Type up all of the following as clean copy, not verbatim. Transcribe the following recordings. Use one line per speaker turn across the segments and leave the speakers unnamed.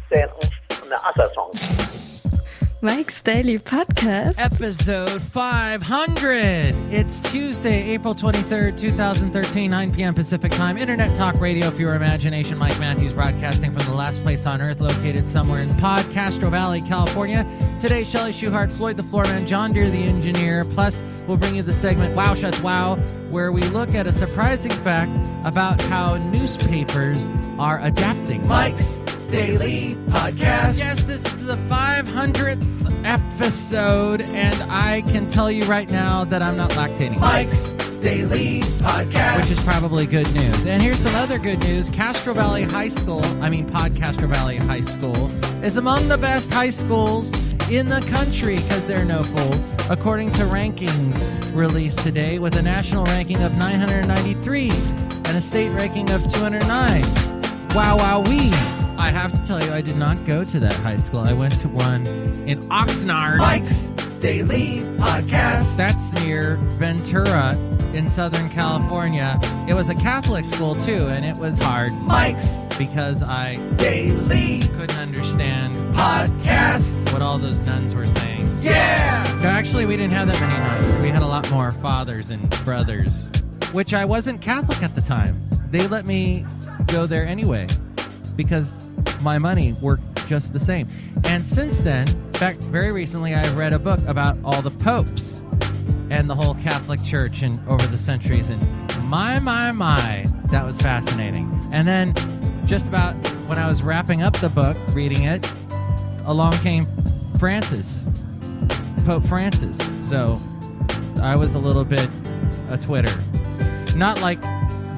send the other songs.
Mike's Daily Podcast.
Episode 500. It's Tuesday, April 23rd, 2013, 9 p.m. Pacific Time. Internet Talk Radio for your imagination. Mike Matthews broadcasting from the last place on earth, located somewhere in Castro Valley, California. Today, Chely Shoehart, Floyd the Floorman, John Deere the engineer. Plus, we'll bring you the segment WOW SCHATZ WOW, where we look at a surprising fact about how newspapers are adapting.
Mike's Daily Podcast.
Yes, this is the 500th episode, and I can tell you right now that I'm not lactating.
Mike's Daily Podcast.
Which is probably good news. And here's some other good news. Castro Valley High School, Castro Valley High School, is among the best high schools in the country, because they're no fools, according to rankings released today, with a national ranking of 993 and a state ranking of 209. Wow, wowee. I have to tell you, I did not go to that high school. I went to one in Oxnard.
Mike's Daily Podcast.
That's near Ventura in Southern California. It was a Catholic school, too, and it was hard.
Mike's
because I
Daily
couldn't understand
Podcast.
what all those nuns were saying.
Yeah!
No, actually, we didn't have that many nuns. We had a lot more fathers and brothers, which I wasn't Catholic at the time. They let me go there anyway because my money worked just the same. And since then, in fact, very recently, I've read a book about all the popes and the whole Catholic Church and over the centuries. And my, that was fascinating. And then just about when I was wrapping up the book, reading it, along came Francis, Pope Francis. So I was a little bit a Twitter. Not like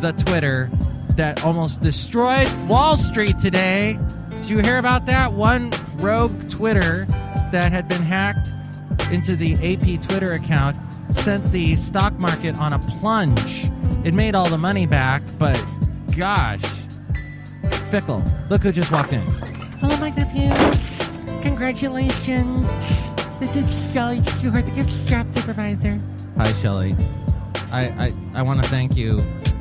the Twitter that almost destroyed Wall Street today. Did you hear about that? One rogue Twitter that had been hacked into the AP Twitter account sent the stock market on a plunge. It made all the money back, but gosh, fickle. Look who just walked in.
Hello, Mike Matthews. Congratulations. This is Chely Shoehart, the gift shop supervisor.
Hi, Chely. I want to thank you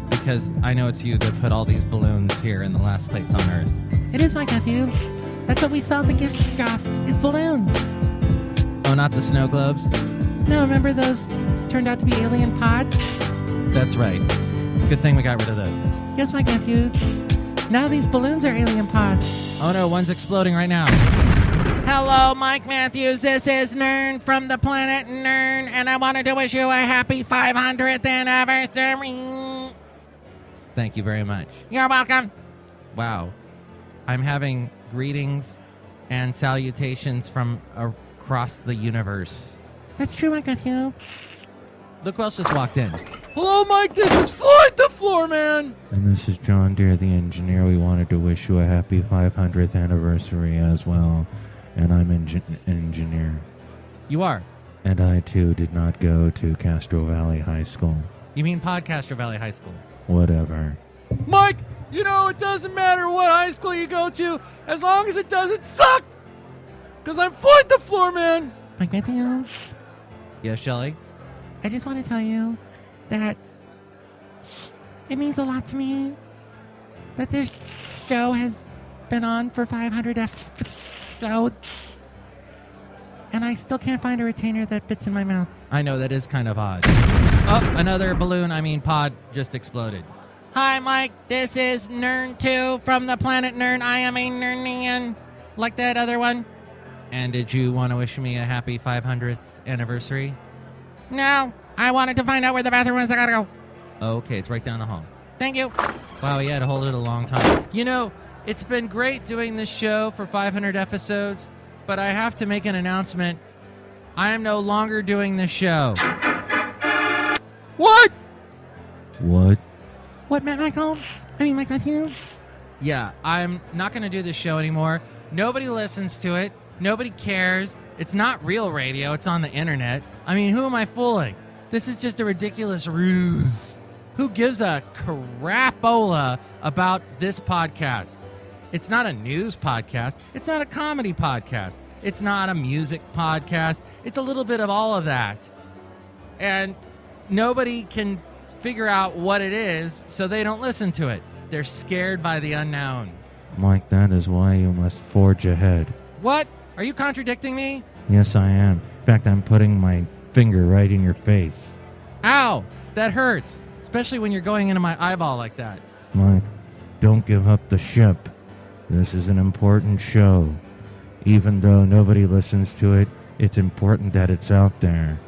because I know it's you that put all these balloons here in the last place on Earth.
It is, Mike Matthews. That's what we sell at the gift shop, is balloons.
Oh, not the snow globes?
No, remember those turned out to be alien pods?
That's right. Good thing we got rid of those.
Yes, Mike Matthews. Now these balloons are alien pods.
Oh no, one's exploding right now.
Hello, Mike Matthews. This is Nern from the planet Nern, and I wanted to wish you a happy 500th anniversary.
Thank you very much.
You're welcome.
Wow. I'm having greetings and salutations from across the universe.
That's true, Mike Matthews.
Look who else just walked in. Hello, Mike. This is Floyd the Floorman.
And this is John Deere the engineer. We wanted to wish you a happy 500th anniversary as well. And I'm an engineer.
You are?
And I, too, did not go to Castro Valley High School.
You mean Castro Valley High School?
Whatever.
Mike, you know, it doesn't matter what high school you go to as long as it doesn't suck. Because I'm Floyd the Floorman.
Mike Matthews,
Yes, Chely?
I just want to tell you that it means a lot to me that this show has been on for 500 episodes, and I still can't find a retainer that fits in my mouth.
I know, that is kind of odd. Oh, another pod just exploded.
Hi, Mike. This is Nern2 from the planet Nern. I am a Nernian, like that other one.
And did you want to wish me a happy 500th anniversary?
No, I wanted to find out where the bathroom is. I gotta go.
Oh, okay, it's right down the hall.
Thank you.
Wow, you had to hold it a long time. You know, it's been great doing this show for 500 episodes, but I have to make an announcement. I am no longer doing this show. What?
What?
What, Mike Matthews?
Yeah, I'm not going to do this show anymore. Nobody listens to it. Nobody cares. It's not real radio. It's on the internet. I mean, who am I fooling? This is just a ridiculous ruse. Who gives a crapola about this podcast? It's not a news podcast. It's not a comedy podcast. It's not a music podcast. It's a little bit of all of that. And nobody can figure out what it is, so they don't listen to it. They're scared by the unknown.
Mike, that is why you must forge ahead.
What? Are you contradicting me?
Yes, I am. In fact, I'm putting my finger right in your face.
Ow! That hurts. Especially when you're going into my eyeball like that.
Mike, don't give up the ship. This is an important show. Even though nobody listens to it, it's important that it's out there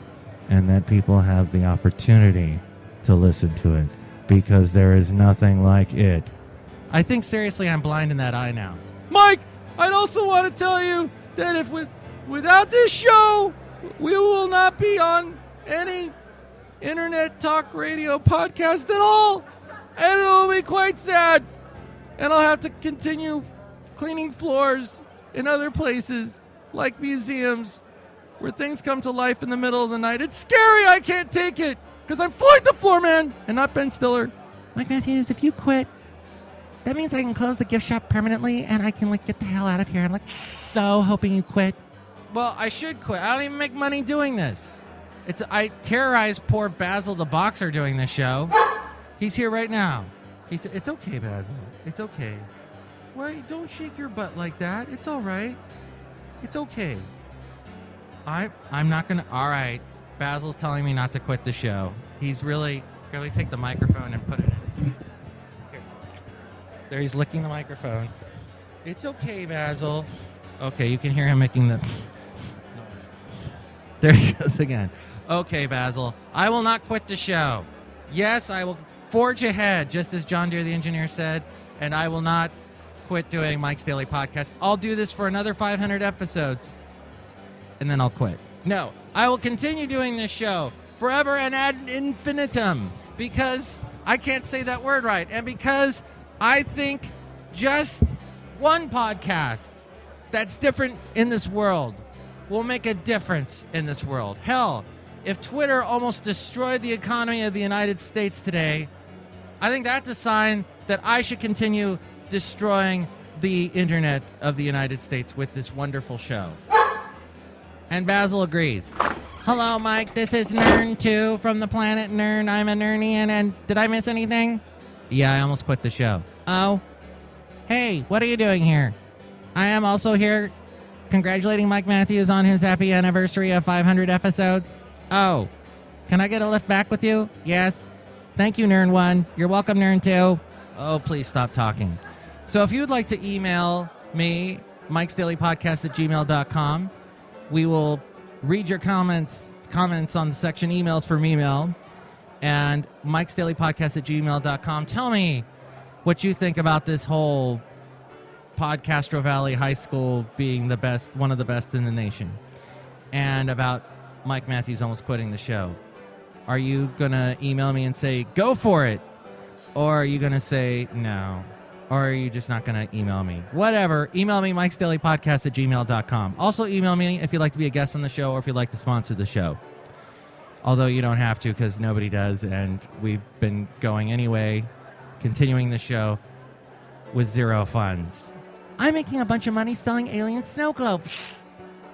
and that people have the opportunity to listen to it because there is nothing like it.
I think seriously I'm blind in that eye now. Mike, I'd also want to tell you that if without this show, we will not be on any internet talk radio podcast at all. And it'll be quite sad. And I'll have to continue cleaning floors in other places like museums where things come to life in the middle of the night. It's scary. I can't take it because I'm Floyd the Floorman and not Ben Stiller.
Mike Matthews, if you quit, that means I can close the gift shop permanently and I can get the hell out of here. I'm so hoping you quit.
Well, I should quit. I don't even make money doing this. I terrorize poor Basil the boxer doing this show. He's here right now. It's okay, Basil. It's okay. Why don't shake your butt like that? It's all right. It's okay. I'm not gonna. All right. Basil's telling me not to quit the show. He's really. Let me take the microphone and put it in his mouth. Here. There, he's licking the microphone. It's okay, Basil. Okay, you can hear him making the noise. There he goes again. Okay, Basil. I will not quit the show. Yes, I will forge ahead, just as John Deere the engineer said, and I will not quit doing Mike's Daily Podcast. I'll do this for another 500 episodes, and then I'll quit. No, I will continue doing this show forever and ad infinitum, because I can't say that word right, and because I think just one podcast that's different in this world will make a difference in this world. Hell, if Twitter almost destroyed the economy of the United States today, I think that's a sign that I should continue destroying the internet of the United States with this wonderful show. And Basil agrees. Hello, Mike. This is Nern2 from the planet Nern. I'm a Nernian, and did I miss anything? Yeah, I almost quit the show. Oh? Hey, what are you doing here? I am also here congratulating Mike Matthews on his happy anniversary of 500 episodes. Oh, can I get a lift back with you? Yes. Thank you, Nern1. You're welcome, Nern2. Oh, please stop talking. So if you would like to email me, mikesdailypodcast@gmail.com, we will read your comments on the section emails from email, and mikesdailypodcast@gmail.com. Tell me what you think about this whole Podcastro Valley High School being the best, one of the best in the nation, and about Mike Matthews almost quitting the show. Are you going to email me and say, go for it? Or are you going to say no? Or are you just not going to email me? Whatever. Email me, mikesdailypodcast@gmail.com. Also email me if you'd like to be a guest on the show or if you'd like to sponsor the show. Although you don't have to because nobody does, and we've been going anyway, continuing the show with zero funds.
I'm making a bunch of money selling alien snow globes.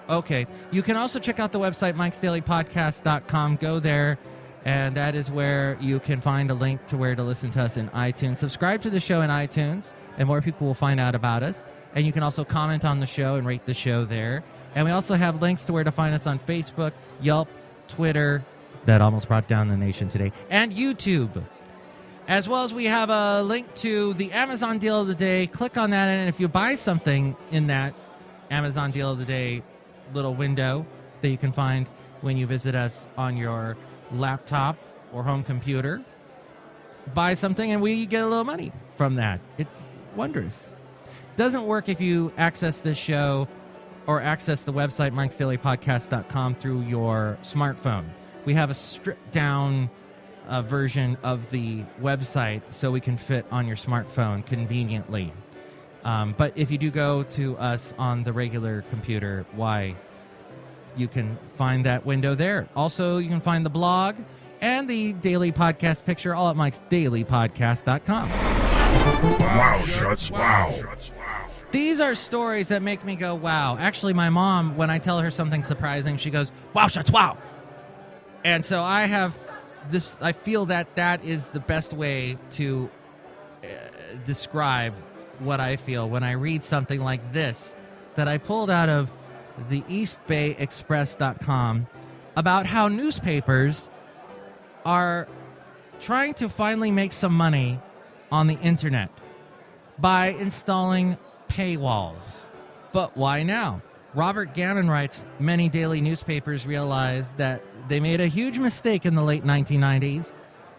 Okay. You can also check out the website, mikesdailypodcast.com. Go there, and that is where you can find a link to where to listen to us in iTunes. Subscribe to the show in iTunes, and more people will find out about us. And you can also comment on the show and rate the show there. And we also have links to where to find us on Facebook, Yelp, Twitter, that almost brought down the nation today, and YouTube. As well as we have a link to the Amazon Deal of the Day. Click on that, and if you buy something in that Amazon Deal of the Day little window that you can find when you visit us on your laptop or home computer, buy something and we get a little money from that. It's wondrous. Doesn't work if you access this show or access the website mikesdailypodcast.com through your smartphone. We have a stripped down version of the website so we can fit on your smartphone conveniently. But if you do go to us on the regular computer, you can find that window there. Also, you can find the blog and the daily podcast picture all at mikesdailypodcast.com.
Wow, Schatz, wow.
These are stories that make me go, wow. Actually, my mom, when I tell her something surprising, she goes, wow, Schatz, wow. And so I feel that is the best way to describe what I feel when I read something like this that I pulled out of the EastBayExpress.com about how newspapers are trying to finally make some money on the internet by installing paywalls. But why now? Robert Gannon writes, many daily newspapers realized that they made a huge mistake in the late 1990s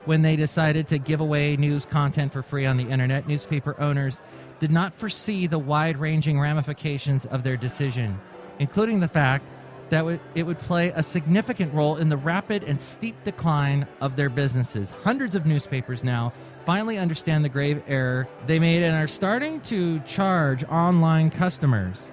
when they decided to give away news content for free on the internet. Newspaper owners did not foresee the wide-ranging ramifications of their decision, including the fact that it would play a significant role in the rapid and steep decline of their businesses. Hundreds of newspapers now finally understand the grave error they made and are starting to charge online customers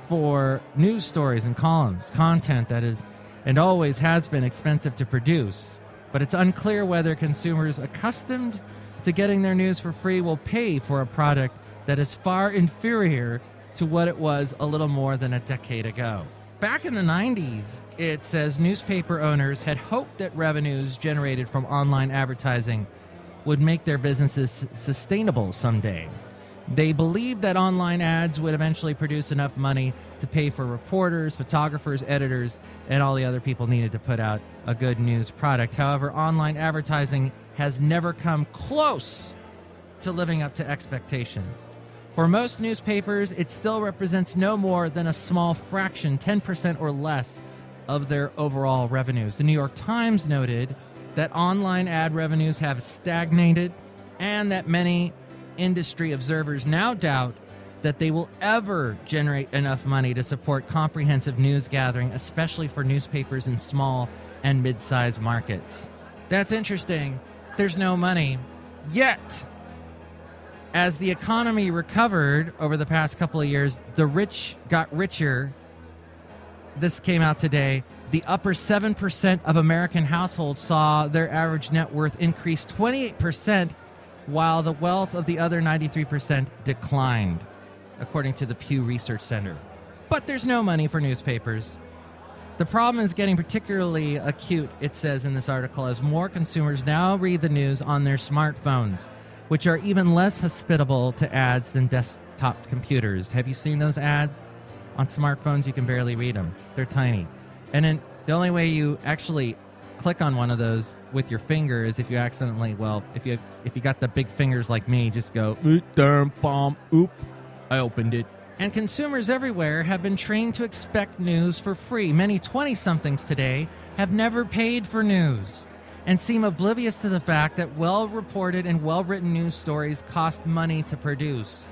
for news stories and columns, content that is and always has been expensive to produce. But it's unclear whether consumers accustomed to getting their news for free will pay for a product that is far inferior to what it was a little more than a decade ago. Back in the 90s, it says newspaper owners had hoped that revenues generated from online advertising would make their businesses sustainable someday. They believed that online ads would eventually produce enough money to pay for reporters, photographers, editors, and all the other people needed to put out a good news product. However, online advertising has never come close to living up to expectations. For most newspapers, it still represents no more than a small fraction, 10% or less, of their overall revenues. The New York Times noted that online ad revenues have stagnated and that many industry observers now doubt that they will ever generate enough money to support comprehensive news gathering, especially for newspapers in small and mid-sized markets. That's interesting. There's no money yet. As the economy recovered over the past couple of years, the rich got richer. This came out today. The upper 7% of American households saw their average net worth increase 28%, while the wealth of the other 93% declined, according to the Pew Research Center. But there's no money for newspapers. The problem is getting particularly acute, it says in this article, as more consumers now read the news on their smartphones, which are even less hospitable to ads than desktop computers. Have you seen those ads? On smartphones, you can barely read them. They're tiny. And then the only way you actually click on one of those with your finger is if you accidentally, if you got the big fingers like me, just go, oop, I opened it. And consumers everywhere have been trained to expect news for free. Many 20-somethings today have never paid for news and seem oblivious to the fact that well-reported and well-written news stories cost money to produce.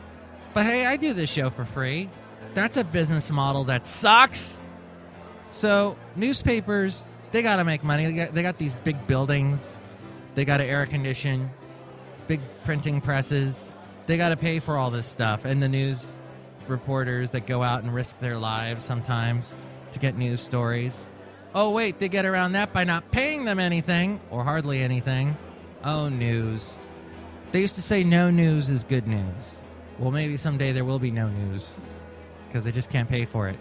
But hey, I do this show for free. That's a business model that sucks. So newspapers, they got to make money. They got these big buildings. They got to air condition, big printing presses. They got to pay for all this stuff. And the news reporters that go out and risk their lives sometimes to get news stories. Oh, wait, they get around that by not paying them anything, or hardly anything. Oh, news. They used to say no news is good news. Well, maybe someday there will be no news, because they just can't pay for it.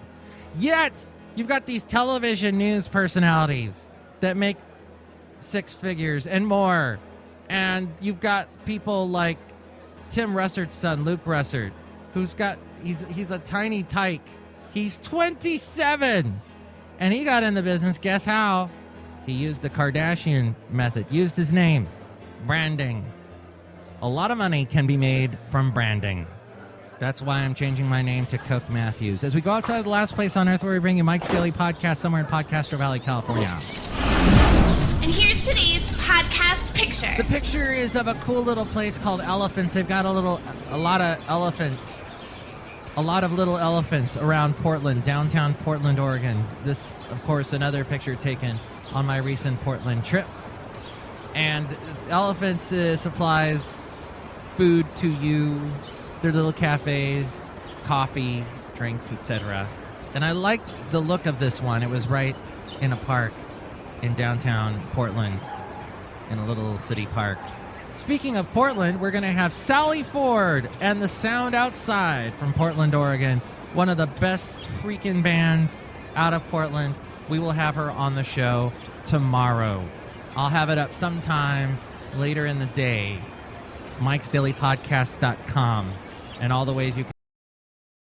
Yet, you've got these television news personalities that make six figures and more. And you've got people like Tim Russert's son, Luke Russert, he's a tiny tyke. He's 27. And he got in the business, guess how? He used the Kardashian method, used his name, branding. A lot of money can be made from branding. That's why I'm changing my name to Coke Matthews. As we go outside of the last place on earth where we bring you Mike's Daily Podcast somewhere in Podcastro Valley, California.
And here's today's podcast picture.
The picture is of a cool little place called Elephants. They've got a lot of elephants. A lot of little elephants around Portland, downtown Portland, Oregon. This, of course, another picture taken on my recent Portland trip. And Elephants supplies food to you, their little cafes, coffee, drinks, etc. And I liked the look of this one. It was right in a park in downtown Portland, in a little city park. Speaking of Portland, we're going to have Sallie Ford and the Sound Outside from Portland, Oregon. One of the best freaking bands out of Portland. We will have her on the show tomorrow. I'll have it up sometime later in the day. Mike'sDailyPodcast.com. and all the ways you can